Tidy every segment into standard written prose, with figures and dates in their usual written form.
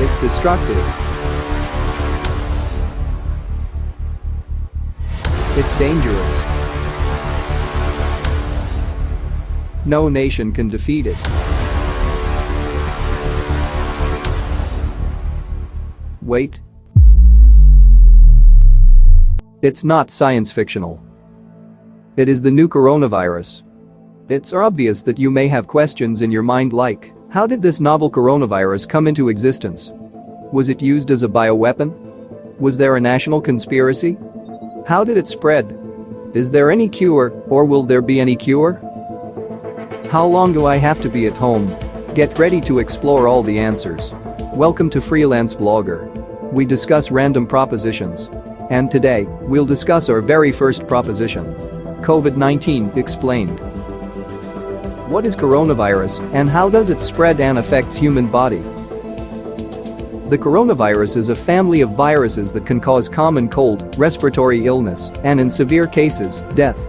It's destructive. It's dangerous. No nation can defeat it. Wait. It's not science fictional. It is the new coronavirus. It's obvious that you may have questions in your mind like, how did this novel coronavirus come into existence? Was it used as a bioweapon? Was there a national conspiracy? How did it spread? Is there any cure, or will there be any cure? How long do I have to be at home? Get ready to explore all the answers. Welcome to Freelance Vlogger. We discuss random propositions. And today, we'll discuss our very first proposition. COVID-19 explained. What is coronavirus and how does it spread and affects human body? The coronavirus is a family of viruses that can cause common cold, respiratory illness, and in severe cases, death.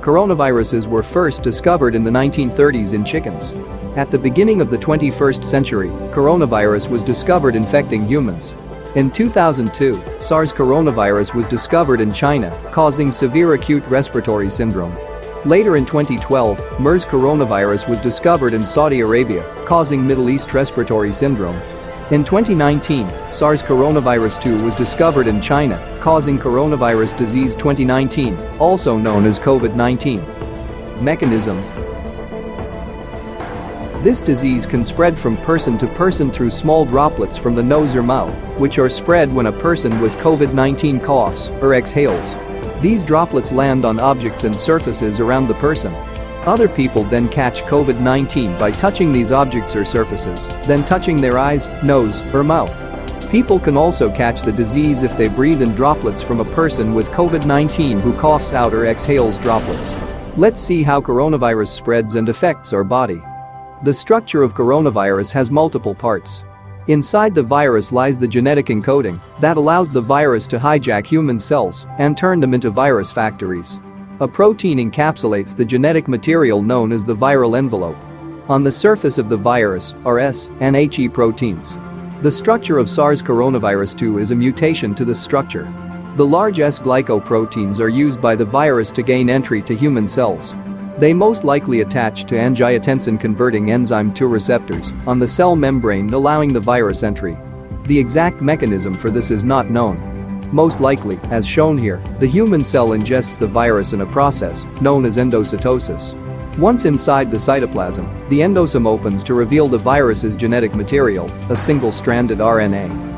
Coronaviruses were first discovered in the 1930s in chickens. At the beginning of the 21st century, coronavirus was discovered infecting humans. In 2002, SARS coronavirus was discovered in China, causing severe acute respiratory syndrome. Later in 2012, MERS coronavirus was discovered in Saudi Arabia, causing Middle East respiratory syndrome. In 2019, SARS coronavirus 2 was discovered in China, causing coronavirus disease 2019, also known as COVID-19. Mechanism. This disease can spread from person to person through small droplets from the nose or mouth, which are spread when a person with COVID-19 coughs or exhales. These droplets land on objects and surfaces around the person. Other people then catch COVID-19 by touching these objects or surfaces, then touching their eyes, nose, or mouth. People can also catch the disease if they breathe in droplets from a person with COVID-19 who coughs out or exhales droplets. Let's see how coronavirus spreads and affects our body. The structure of coronavirus has multiple parts. Inside the virus lies the genetic encoding that allows the virus to hijack human cells and turn them into virus factories. A protein encapsulates the genetic material known as the viral envelope. On the surface of the virus are S and HE proteins. The structure of SARS coronavirus 2 is a mutation to this structure. The large S glycoproteins are used by the virus to gain entry to human cells. They most likely attach to angiotensin-converting enzyme 2 receptors on the cell membrane, allowing the virus entry. The exact mechanism for this is not known. Most likely, as shown here, the human cell ingests the virus in a process known as endocytosis. Once inside the cytoplasm, the endosome opens to reveal the virus's genetic material, a single-stranded RNA.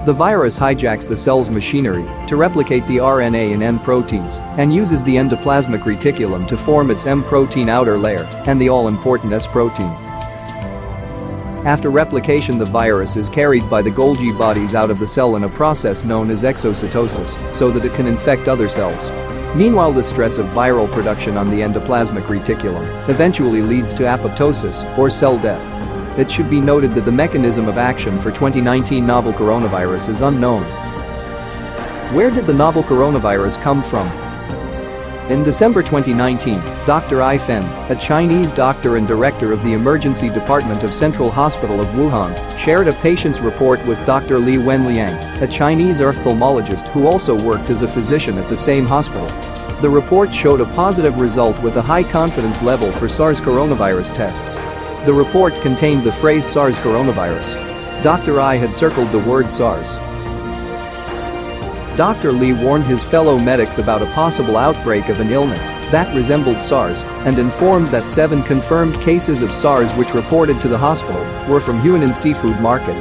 The virus hijacks the cell's machinery to replicate the RNA in N proteins and uses the endoplasmic reticulum to form its M protein outer layer and the all-important S protein. After replication, the virus is carried by the Golgi bodies out of the cell in a process known as exocytosis so that it can infect other cells. Meanwhile, the stress of viral production on the endoplasmic reticulum eventually leads to apoptosis or cell death. It should be noted that the mechanism of action for 2019 novel coronavirus is unknown. Where did the novel coronavirus come from? In December 2019, Dr. Ai Fen, a Chinese doctor and director of the emergency department of Central Hospital of Wuhan, shared a patient's report with Dr. Li Wenliang, a Chinese ophthalmologist who also worked as a physician at the same hospital. The report showed a positive result with a high confidence level for SARS coronavirus tests. The report contained the phrase SARS coronavirus. Dr. Ai had circled the word SARS. Dr. Li warned his fellow medics about a possible outbreak of an illness that resembled SARS and informed that 7 confirmed cases of SARS which reported to the hospital were from Hunan Seafood Market.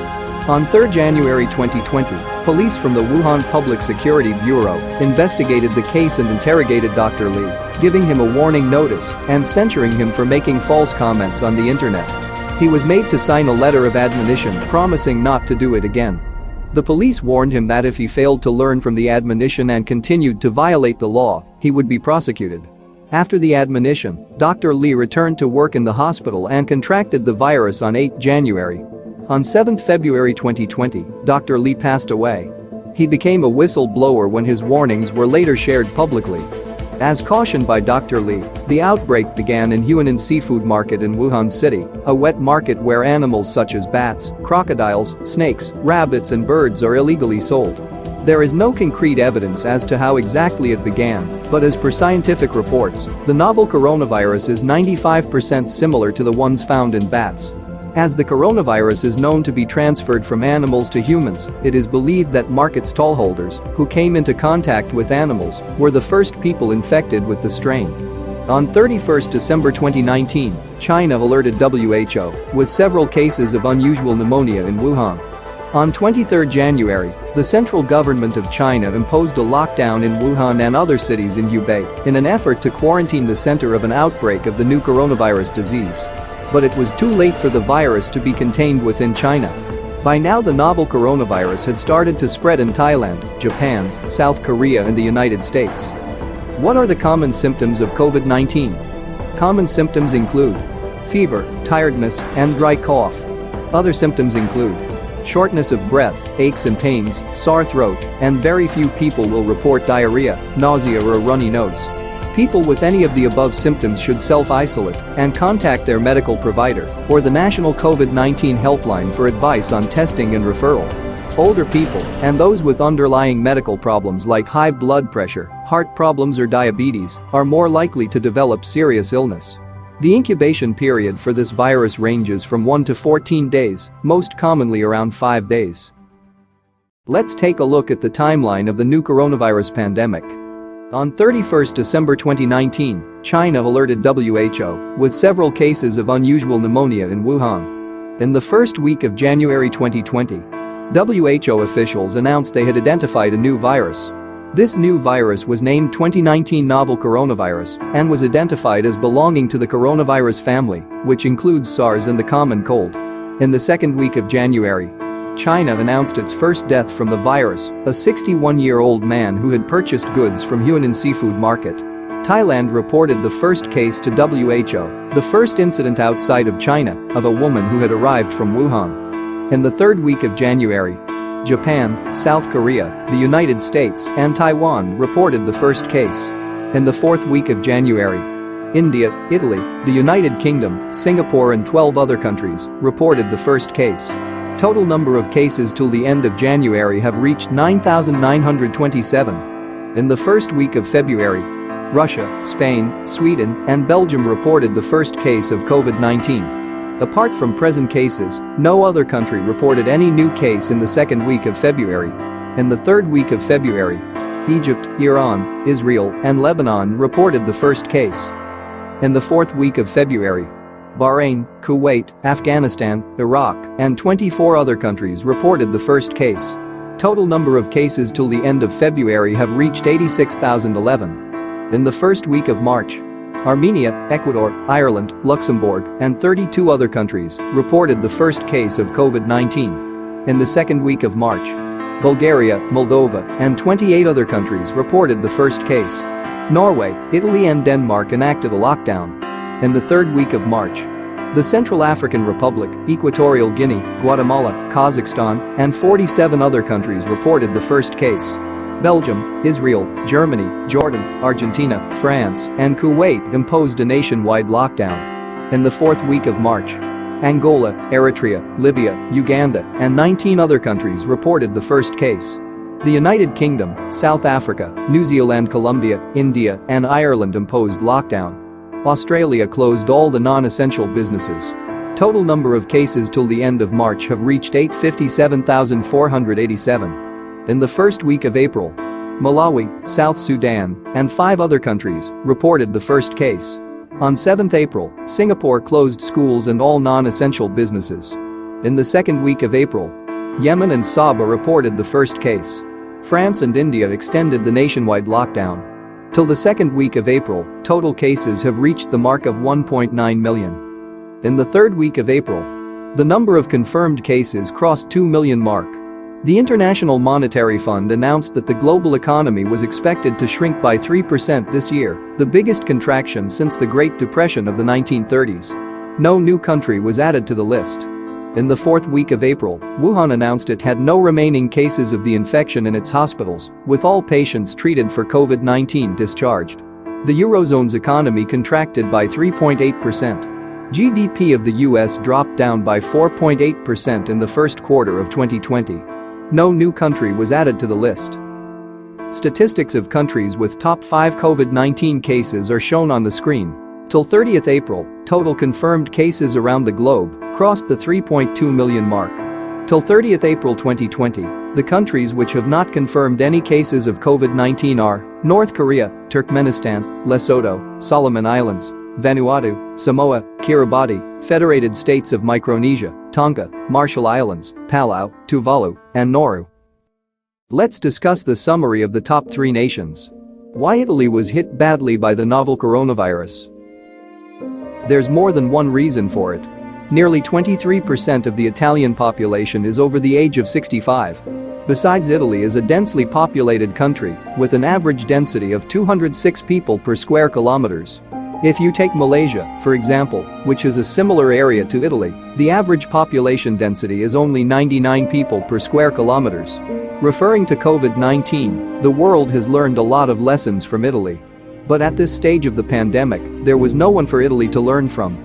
On 3 January 2020, police from the Wuhan Public Security Bureau investigated the case and interrogated Dr. Li, giving him a warning notice and censuring him for making false comments on the internet. He was made to sign a letter of admonition promising not to do it again. The police warned him that if he failed to learn from the admonition and continued to violate the law, he would be prosecuted. After the admonition, Dr. Li returned to work in the hospital and contracted the virus on 8 January. On 7 February 2020, Dr. Li passed away. He became a whistleblower when his warnings were later shared publicly. As cautioned by Dr. Li, the outbreak began in Huanan Seafood Market in Wuhan City, a wet market where animals such as bats, crocodiles, snakes, rabbits and birds are illegally sold. There is no concrete evidence as to how exactly it began, but as per scientific reports, the novel coronavirus is 95% similar to the ones found in bats. As the coronavirus is known to be transferred from animals to humans, it is believed that market stallholders, who came into contact with animals, were the first people infected with the strain. On 31 December 2019, China alerted WHO with several cases of unusual pneumonia in Wuhan. On 23 January, the central government of China imposed a lockdown in Wuhan and other cities in Hubei in an effort to quarantine the center of an outbreak of the new coronavirus disease. But it was too late for the virus to be contained within China. By now the novel coronavirus had started to spread in Thailand, Japan, South Korea and the United States. What are the common symptoms of COVID-19? Common symptoms include fever, tiredness, and dry cough. Other symptoms include shortness of breath, aches and pains, sore throat, and very few people will report diarrhea, nausea or a runny nose. People with any of the above symptoms should self-isolate and contact their medical provider or the National COVID-19 helpline for advice on testing and referral. Older people and those with underlying medical problems like high blood pressure, heart problems or diabetes are more likely to develop serious illness. The incubation period for this virus ranges from 1 to 14 days, most commonly around 5 days. Let's take a look at the timeline of the new coronavirus pandemic. On 31 December 2019, China alerted WHO with several cases of unusual pneumonia in Wuhan. In the first week of January 2020, WHO officials announced they had identified a new virus. This new virus was named 2019 novel coronavirus and was identified as belonging to the coronavirus family, which includes SARS and the common cold. In the second week of January, China announced its first death from the virus, a 61-year-old man who had purchased goods from Huanan Seafood Market. Thailand reported the first case to WHO, the first incident outside of China, of a woman who had arrived from Wuhan. In the third week of January, Japan, South Korea, the United States, and Taiwan reported the first case. In the fourth week of January, India, Italy, the United Kingdom, Singapore and 12 other countries reported the first case. Total number of cases till the end of January have reached 9,927. In the first week of February, Russia, Spain, Sweden, and Belgium reported the first case of COVID-19. Apart from present cases, no other country reported any new case in the second week of February. In the third week of February, Egypt, Iran, Israel, and Lebanon reported the first case. In the fourth week of February, Bahrain, Kuwait, Afghanistan, Iraq, and 24 other countries reported the first case. Total number of cases till the end of February have reached 86,011. In the first week of March, Armenia, Ecuador, Ireland, Luxembourg, and 32 other countries reported the first case of COVID-19. In the second week of March, Bulgaria, Moldova, and 28 other countries reported the first case. Norway, Italy and Denmark enacted a lockdown. In the third week of March, the Central African Republic, Equatorial Guinea, Guatemala, Kazakhstan, and 47 other countries reported the first case. Belgium, Israel, Germany, Jordan, Argentina, France, and Kuwait imposed a nationwide lockdown. In the fourth week of March, Angola, Eritrea, Libya, Uganda, and 19 other countries reported the first case. The United Kingdom, South Africa, New Zealand, Colombia, India, and Ireland imposed lockdown. Australia closed all the non-essential businesses. Total number of cases till the end of March have reached 857,487. In the first week of April, Malawi, South Sudan, and 5 other countries reported the first case. On 7th April, Singapore closed schools and all non-essential businesses. In the second week of April, Yemen and Sabah reported the first case. France and India extended the nationwide lockdown. Till the second week of April, total cases have reached the mark of 1.9 million. In the third week of April, the number of confirmed cases crossed 2 million mark. The International Monetary Fund announced that the global economy was expected to shrink by 3% this year, the biggest contraction since the Great Depression of the 1930s. No new country was added to the list. In the fourth week of April, Wuhan announced it had no remaining cases of the infection in its hospitals, with all patients treated for COVID-19 discharged. The Eurozone's economy contracted by 3.8%. GDP of the US dropped down by 4.8% in the first quarter of 2020. No new country was added to the list. Statistics of countries with top 5 COVID-19 cases are shown on the screen. Till 30th April, total confirmed cases around the globe crossed the 3.2 million mark. Till 30th April 2020, the countries which have not confirmed any cases of COVID-19 are North Korea, Turkmenistan, Lesotho, Solomon Islands, Vanuatu, Samoa, Kiribati, Federated States of Micronesia, Tonga, Marshall Islands, Palau, Tuvalu, and Nauru. Let's discuss the summary of the top 3 nations. Why Italy was hit badly by the novel coronavirus. There's more than one reason for it. Nearly 23% of the Italian population is over the age of 65. Besides, Italy is a densely populated country with an average density of 206 people per square kilometers. If you take Malaysia, for example, which is a similar area to Italy, the average population density is only 99 people per square kilometers. Referring to COVID-19, the world has learned a lot of lessons from Italy. But at this stage of the pandemic, there was no one for Italy to learn from.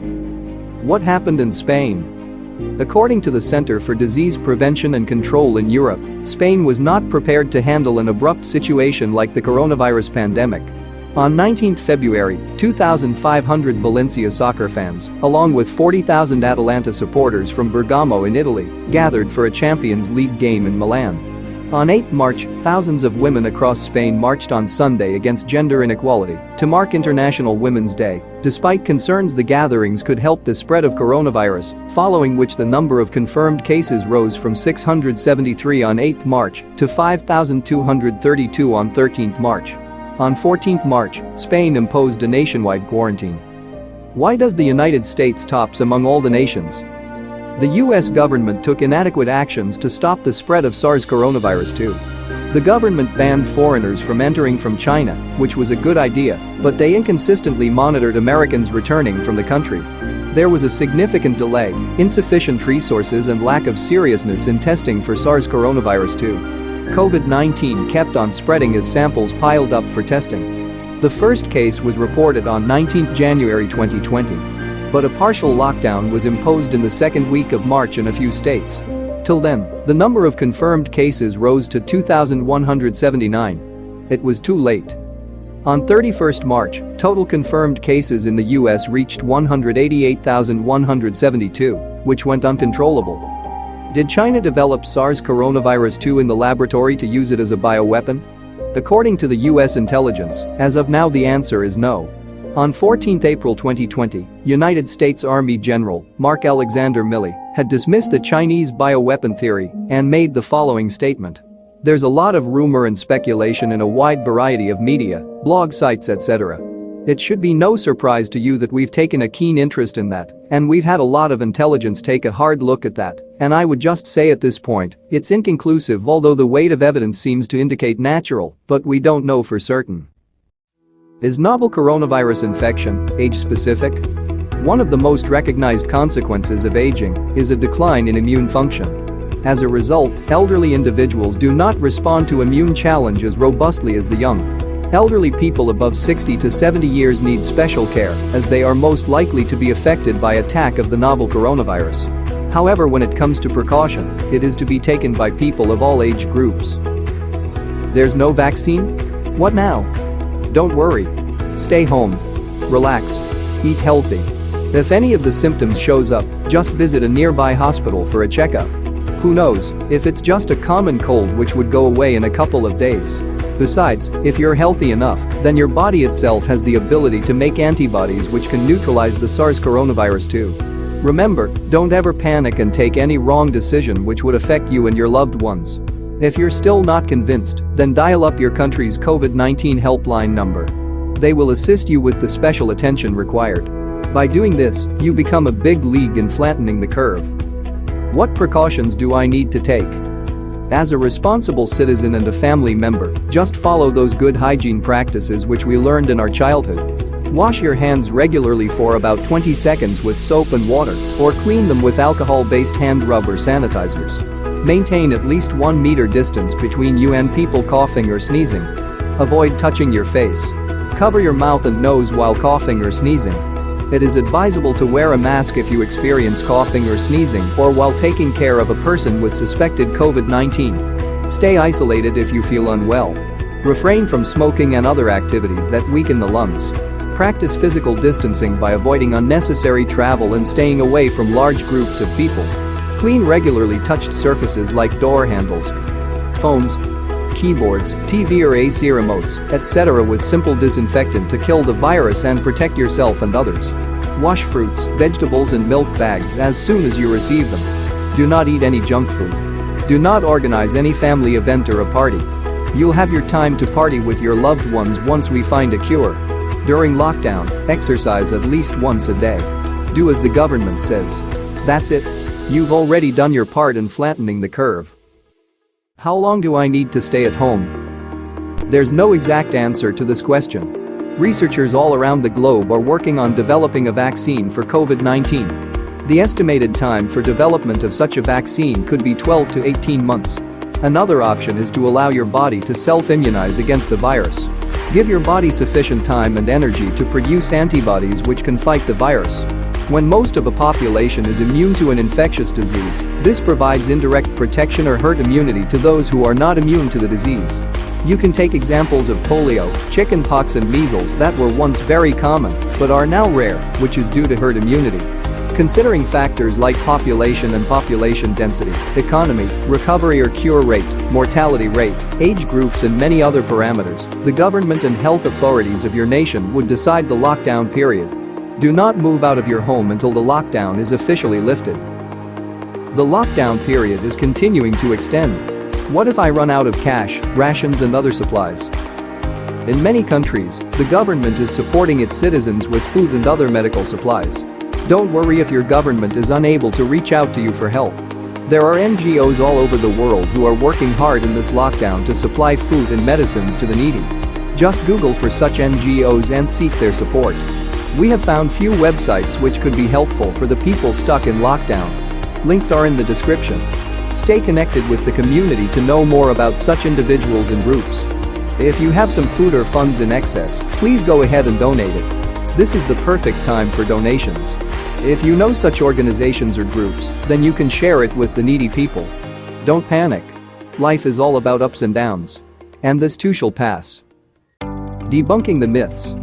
What happened in Spain? According to the Center for Disease Prevention and Control in Europe, Spain was not prepared to handle an abrupt situation like the coronavirus pandemic. On 19 February, 2,500 Valencia soccer fans, along with 40,000 Atalanta supporters from Bergamo in Italy, gathered for a Champions League game in Milan. On 8 March, thousands of women across Spain marched on Sunday against gender inequality to mark International Women's Day, despite concerns the gatherings could help the spread of coronavirus, following which the number of confirmed cases rose from 673 on 8 March to 5,232 on 13 March. On 14 March, Spain imposed a nationwide quarantine. Why does the United States tops among all the nations? The US government took inadequate actions to stop the spread of SARS coronavirus 2. The government banned foreigners from entering from China, which was a good idea, but they inconsistently monitored Americans returning from the country. There was a significant delay, insufficient resources and lack of seriousness in testing for SARS coronavirus 2. COVID-19 kept on spreading as samples piled up for testing. The first case was reported on 19 January 2020. But a partial lockdown was imposed in the second week of March in a few states. Till then, the number of confirmed cases rose to 2,179. It was too late. On 31 March, total confirmed cases in the US reached 188,172, which went uncontrollable. Did China develop SARS coronavirus 2 in the laboratory to use it as a bioweapon? According to the US intelligence, as of now the answer is no. On 14 April 2020, United States Army General Mark Alexander Milley had dismissed the Chinese bioweapon theory and made the following statement. There's a lot of rumor and speculation in a wide variety of media, blog sites, etc. It should be no surprise to you that we've taken a keen interest in that, and we've had a lot of intelligence take a hard look at that, and I would just say at this point, it's inconclusive, although the weight of evidence seems to indicate natural, but we don't know for certain. Is novel coronavirus infection age-specific? One of the most recognized consequences of aging is a decline in immune function. As a result, elderly individuals do not respond to immune challenge as robustly as the young. Elderly people above 60 to 70 years need special care, as they are most likely to be affected by attack of the novel coronavirus. However, when it comes to precaution, it is to be taken by people of all age groups. There's no vaccine? What now? Don't worry. Stay home. Relax. Eat healthy. If any of the symptoms shows up, just visit a nearby hospital for a checkup. Who knows, if it's just a common cold which would go away in a couple of days. Besides, if you're healthy enough, then your body itself has the ability to make antibodies which can neutralize the SARS coronavirus too. Remember, don't ever panic and take any wrong decision which would affect you and your loved ones. If you're still not convinced, then dial up your country's COVID-19 helpline number. They will assist you with the special attention required. By doing this, you become a big league in flattening the curve. What precautions do I need to take? As a responsible citizen and a family member, just follow those good hygiene practices which we learned in our childhood. Wash your hands regularly for about 20 seconds with soap and water, or clean them with alcohol-based hand rub or sanitizers. Maintain at least 1 meter distance between you and people coughing or sneezing. Avoid touching your face. Cover your mouth and nose while coughing or sneezing. It is advisable to wear a mask if you experience coughing or sneezing or while taking care of a person with suspected COVID-19. Stay isolated if you feel unwell. Refrain from smoking and other activities that weaken the lungs. Practice physical distancing by avoiding unnecessary travel and staying away from large groups of people. Clean regularly touched surfaces like door handles, phones, keyboards, TV or AC remotes, etc. with simple disinfectant to kill the virus and protect yourself and others. Wash fruits, vegetables and milk bags as soon as you receive them. Do not eat any junk food. Do not organize any family event or a party. You'll have your time to party with your loved ones once we find a cure. During lockdown, exercise at least once a day. Do as the government says. That's it. You've already done your part in flattening the curve. How long do I need to stay at home? There's no exact answer to this question. Researchers all around the globe are working on developing a vaccine for COVID-19. The estimated time for development of such a vaccine could be 12 to 18 months. Another option is to allow your body to self-immunize against the virus. Give your body sufficient time and energy to produce antibodies which can fight the virus. When most of a population is immune to an infectious disease, this provides indirect protection or herd immunity to those who are not immune to the disease. You can take examples of polio, chickenpox and measles that were once very common but are now rare, which is due to herd immunity. Considering factors like population and population density, economy, recovery or cure rate, mortality rate, age groups and many other parameters, the government and health authorities of your nation would decide the lockdown period. Do not move out of your home until the lockdown is officially lifted. The lockdown period is continuing to extend. What if I run out of cash, rations and other supplies? In many countries, the government is supporting its citizens with food and other medical supplies. Don't worry if your government is unable to reach out to you for help. There are NGOs all over the world who are working hard in this lockdown to supply food and medicines to the needy. Just Google for such NGOs and seek their support. We have found few websites which could be helpful for the people stuck in lockdown. Links are in the description. Stay connected with the community to know more about such individuals and groups. If you have some food or funds in excess, please go ahead and donate it. This is the perfect time for donations. If you know such organizations or groups, then you can share it with the needy people. Don't panic. Life is all about ups and downs. And this too shall pass. Debunking the myths.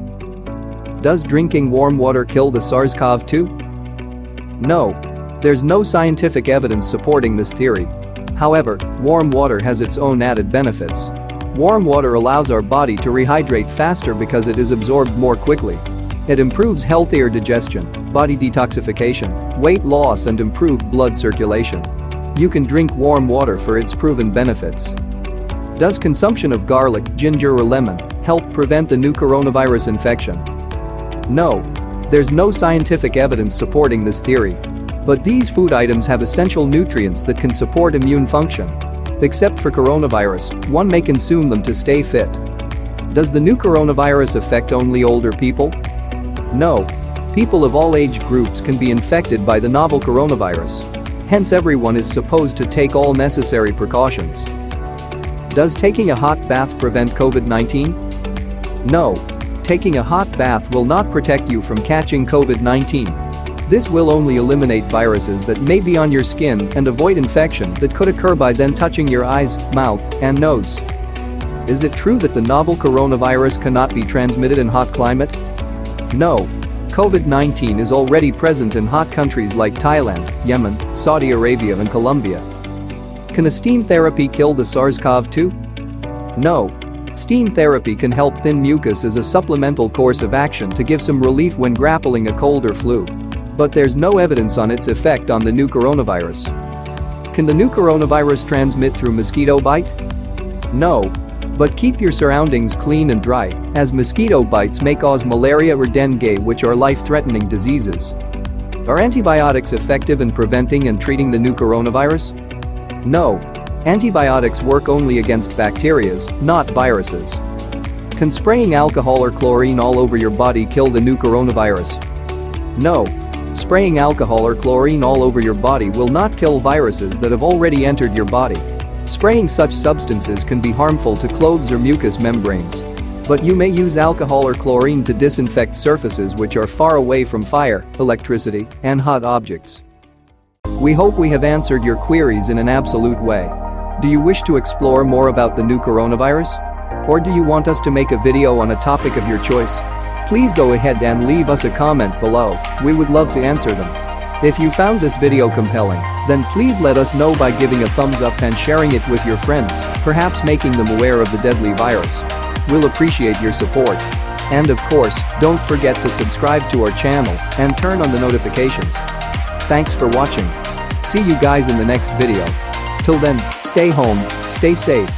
Does drinking warm water kill the SARS-CoV-2? No. There's no scientific evidence supporting this theory. However, warm water has its own added benefits. Warm water allows our body to rehydrate faster because it is absorbed more quickly. It improves healthier digestion, body detoxification, weight loss and improved blood circulation. You can drink warm water for its proven benefits. Does consumption of garlic, ginger or lemon help prevent the new coronavirus infection? No. There's no scientific evidence supporting this theory. But these food items have essential nutrients that can support immune function. Except for coronavirus, one may consume them to stay fit. Does the new coronavirus affect only older people? No. People of all age groups can be infected by the novel coronavirus. Hence everyone is supposed to take all necessary precautions. Does taking a hot bath prevent COVID-19? No. Taking a hot bath will not protect you from catching COVID-19. This will only eliminate viruses that may be on your skin and avoid infection that could occur by then touching your eyes, mouth, and nose. Is it true that the novel coronavirus cannot be transmitted in hot climate? No. COVID-19 is already present in hot countries like Thailand, Yemen, Saudi Arabia and Colombia. Can a steam therapy kill the SARS-CoV-2? No. Steam therapy can help thin mucus as a supplemental course of action to give some relief when grappling a cold or flu. But there's no evidence on its effect on the new coronavirus. Can the new coronavirus transmit through mosquito bite? No. But keep your surroundings clean and dry, as mosquito bites may cause malaria or dengue, which are life-threatening diseases. Are antibiotics effective in preventing and treating the new coronavirus? No. Antibiotics work only against bacteria, not viruses. Can spraying alcohol or chlorine all over your body kill the new coronavirus? No. Spraying alcohol or chlorine all over your body will not kill viruses that have already entered your body. Spraying such substances can be harmful to clothes or mucous membranes. But you may use alcohol or chlorine to disinfect surfaces which are far away from fire, electricity, and hot objects. We hope we have answered your queries in an absolute way. Do you wish to explore more about the new coronavirus? Or do you want us to make a video on a topic of your choice? Please go ahead and leave us a comment below, we would love to answer them. If you found this video compelling, then please let us know by giving a thumbs up and sharing it with your friends, perhaps making them aware of the deadly virus. We'll appreciate your support. And of course, don't forget to subscribe to our channel and turn on the notifications. Thanks for watching. See you guys in the next video. Till then, stay home, stay safe.